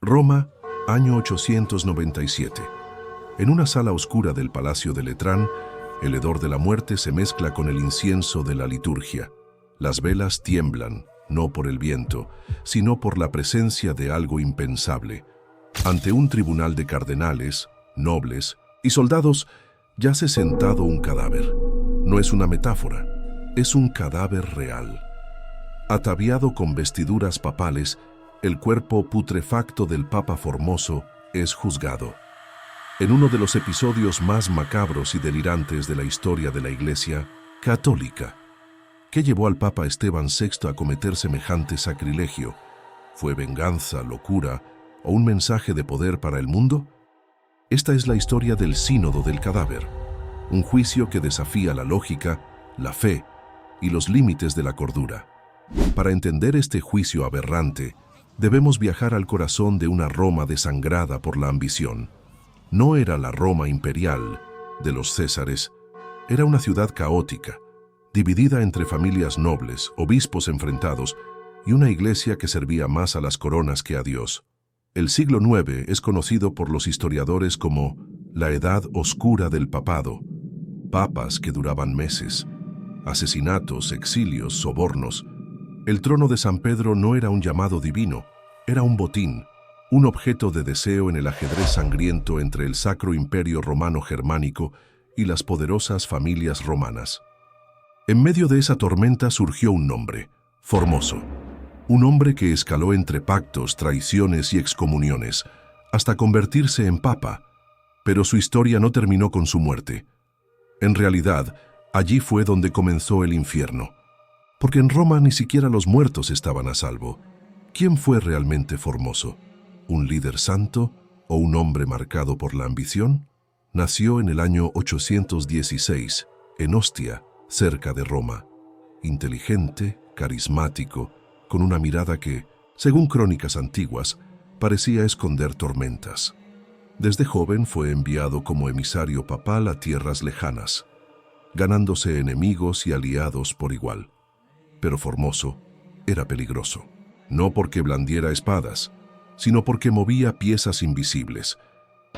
Roma, año 897. En una sala oscura del Palacio de Letrán, el hedor de la muerte se mezcla con el incienso de la liturgia. Las velas tiemblan, no por el viento, sino por la presencia de algo impensable. Ante un tribunal de cardenales, nobles y soldados, yace sentado un cadáver. No es una metáfora, es un cadáver real. Ataviado con vestiduras papales, el cuerpo putrefacto del Papa Formoso es juzgado. En uno de los episodios más macabros y delirantes de la historia de la Iglesia católica. ¿Qué llevó al Papa Esteban VI a cometer semejante sacrilegio? ¿Fue venganza, locura o un mensaje de poder para el mundo? Esta es la historia del Sínodo del Cadáver, un juicio que desafía la lógica, la fe y los límites de la cordura. Para entender este juicio aberrante, debemos viajar al corazón de una Roma desangrada por la ambición. No era la Roma imperial de los Césares, era una ciudad caótica, dividida entre familias nobles, obispos enfrentados y una iglesia que servía más a las coronas que a Dios. El siglo IX es conocido por los historiadores como la Edad Oscura del Papado. Papas que duraban meses, asesinatos, exilios, sobornos. El trono de San Pedro no era un llamado divino, era un botín, un objeto de deseo en el ajedrez sangriento entre el Sacro Imperio Romano Germánico y las poderosas familias romanas. En medio de esa tormenta surgió un nombre, Formoso, un hombre que escaló entre pactos, traiciones y excomuniones, hasta convertirse en papa, pero su historia no terminó con su muerte. En realidad, allí fue donde comenzó el infierno, porque en Roma ni siquiera los muertos estaban a salvo. ¿Quién fue realmente Formoso? ¿Un líder santo o un hombre marcado por la ambición? Nació en el año 816, en Ostia, cerca de Roma. Inteligente, carismático, con una mirada que, según crónicas antiguas, parecía esconder tormentas. Desde joven fue enviado como emisario papal a tierras lejanas, ganándose enemigos y aliados por igual. Pero Formoso era peligroso, no porque blandiera espadas, sino porque movía piezas invisibles.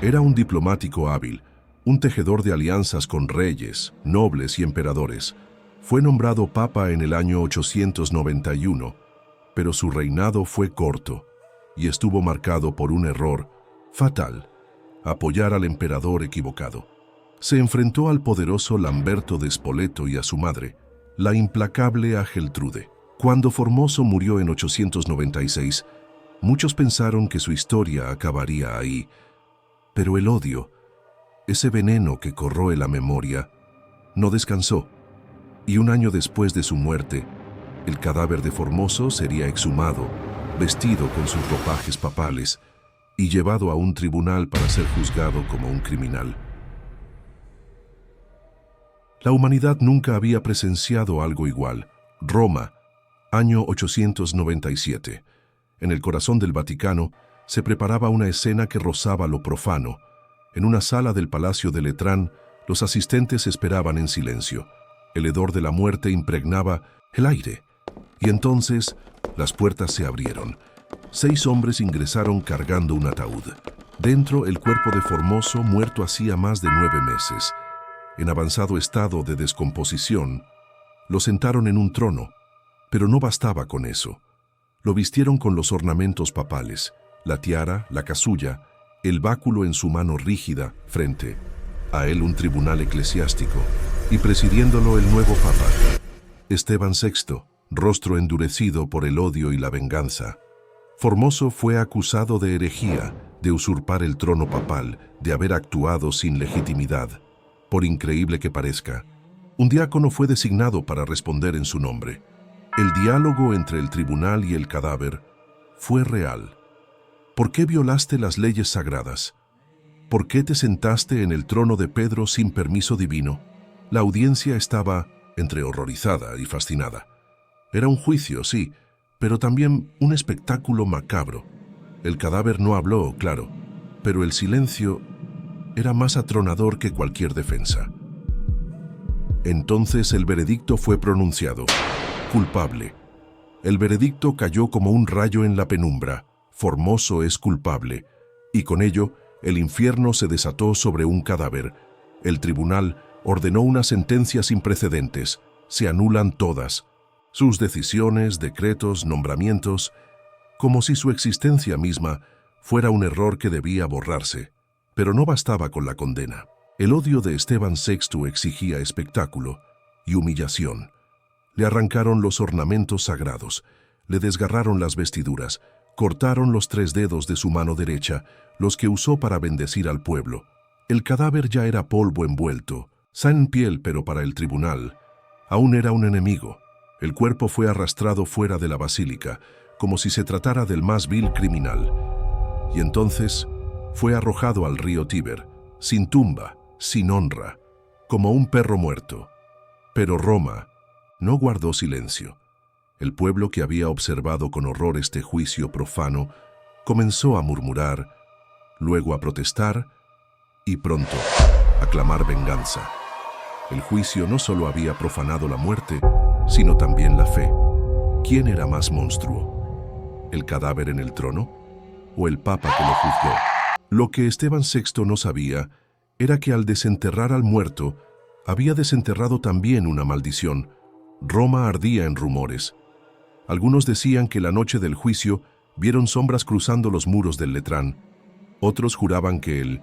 Era un diplomático hábil, un tejedor de alianzas con reyes, nobles y emperadores. Fue nombrado papa en el año 891, pero su reinado fue corto y estuvo marcado por un error fatal: apoyar al emperador equivocado. Se enfrentó al poderoso Lamberto de Spoleto y a su madre, la implacable Ageltrude. Cuando Formoso murió en 896, muchos pensaron que su historia acabaría ahí, pero el odio, ese veneno que corroe la memoria, no descansó, y un año después de su muerte, el cadáver de Formoso sería exhumado, vestido con sus ropajes papales y llevado a un tribunal para ser juzgado como un criminal. La humanidad nunca había presenciado algo igual. Roma, año 897. En el corazón del Vaticano se preparaba una escena que rozaba lo profano. En una sala del Palacio de Letrán, los asistentes esperaban en silencio. El hedor de la muerte impregnaba el aire. Y entonces, las puertas se abrieron. 6 hombres ingresaron cargando un ataúd. Dentro, el cuerpo de Formoso, muerto hacía más de 9 meses. En avanzado estado de descomposición, lo sentaron en un trono, pero no bastaba con eso. Lo vistieron con los ornamentos papales, la tiara, la casulla, el báculo en su mano rígida, frente a él un tribunal eclesiástico, y presidiéndolo el nuevo papa, Esteban VI, rostro endurecido por el odio y la venganza. Formoso fue acusado de herejía, de usurpar el trono papal, de haber actuado sin legitimidad. Por increíble que parezca, un diácono fue designado para responder en su nombre. El diálogo entre el tribunal y el cadáver fue real. ¿Por qué violaste las leyes sagradas? ¿Por qué te sentaste en el trono de Pedro sin permiso divino? La audiencia estaba entre horrorizada y fascinada. Era un juicio, sí, pero también un espectáculo macabro. El cadáver no habló, claro, pero el silencio era más atronador que cualquier defensa. Entonces el veredicto fue pronunciado. Culpable. El veredicto cayó como un rayo en la penumbra. Formoso es culpable, y con ello el infierno se desató sobre un cadáver. El tribunal ordenó una sentencia sin precedentes. Se anulan todas, sus decisiones, decretos, nombramientos, como si su existencia misma fuera un error que debía borrarse. Pero no bastaba con la condena. El odio de Esteban VI exigía espectáculo y humillación. Le arrancaron los ornamentos sagrados, le desgarraron las vestiduras, cortaron los 3 dedos de su mano derecha, los que usó para bendecir al pueblo. El cadáver ya era polvo envuelto, sin piel, pero para el tribunal aún era un enemigo. El cuerpo fue arrastrado fuera de la basílica, como si se tratara del más vil criminal. Y entonces fue arrojado al río Tíber, sin tumba, sin honra, como un perro muerto. Pero Roma no guardó silencio. El pueblo, que había observado con horror este juicio profano, comenzó a murmurar, luego a protestar y pronto a clamar venganza. El juicio no solo había profanado la muerte, sino también la fe. ¿Quién era más monstruo? ¿El cadáver en el trono o el papa que lo juzgó? Lo que Esteban VI no sabía era que al desenterrar al muerto, había desenterrado también una maldición. Roma ardía en rumores. Algunos decían que la noche del juicio vieron sombras cruzando los muros del Letrán. Otros juraban que el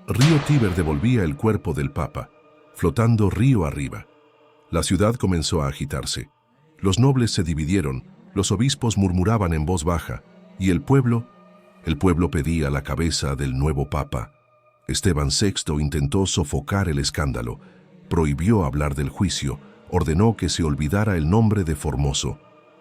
río Tíber devolvía el cuerpo del papa, flotando río arriba. La ciudad comenzó a agitarse. Los nobles se dividieron, los obispos murmuraban en voz baja, y el pueblo pedía la cabeza del nuevo papa. Esteban VI intentó sofocar el escándalo, prohibió hablar del juicio, ordenó que se olvidara el nombre de Formoso.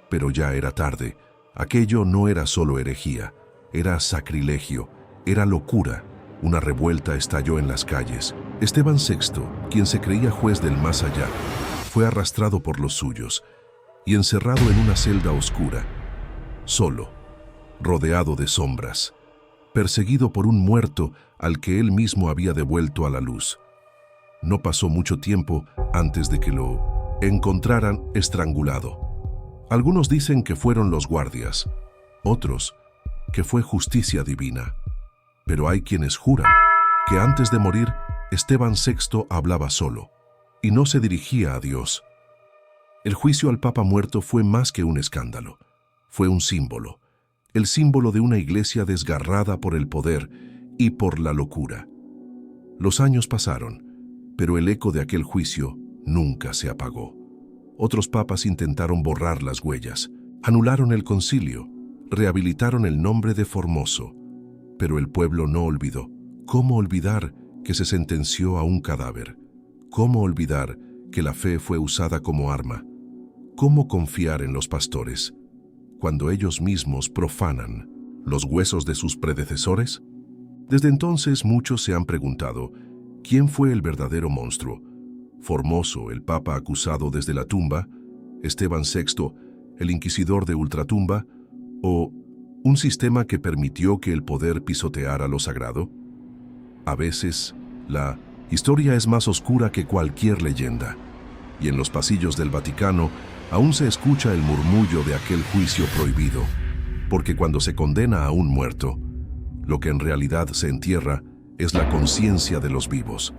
Pero ya era tarde. Aquello no era solo herejía, era sacrilegio, era locura. Una revuelta estalló en las calles. Esteban VI, quien se creía juez del más allá, fue arrastrado por los suyos y encerrado en una celda oscura, solo, rodeado de sombras, perseguido por un muerto al que él mismo había devuelto a la luz. No pasó mucho tiempo antes de que lo encontraran estrangulado. Algunos dicen que fueron los guardias, otros que fue justicia divina. Pero hay quienes juran que antes de morir, Esteban VI hablaba solo y no se dirigía a Dios. El juicio al Papa muerto fue más que un escándalo, fue un símbolo, el símbolo de una iglesia desgarrada por el poder y por la locura. Los años pasaron, pero el eco de aquel juicio nunca se apagó. Otros papas intentaron borrar las huellas, anularon el concilio, rehabilitaron el nombre de Formoso, pero el pueblo no olvidó. ¿Cómo olvidar que se sentenció a un cadáver? ¿Cómo olvidar que la fe fue usada como arma? ¿Cómo confiar en los pastores cuando ellos mismos profanan los huesos de sus predecesores? Desde entonces muchos se han preguntado, ¿quién fue el verdadero monstruo? ¿Formoso, el papa acusado desde la tumba? ¿Esteban VI, el inquisidor de ultratumba? ¿O un sistema que permitió que el poder pisoteara lo sagrado? A veces, la historia es más oscura que cualquier leyenda, y en los pasillos del Vaticano aún se escucha el murmullo de aquel juicio prohibido, porque cuando se condena a un muerto, lo que en realidad se entierra es la conciencia de los vivos.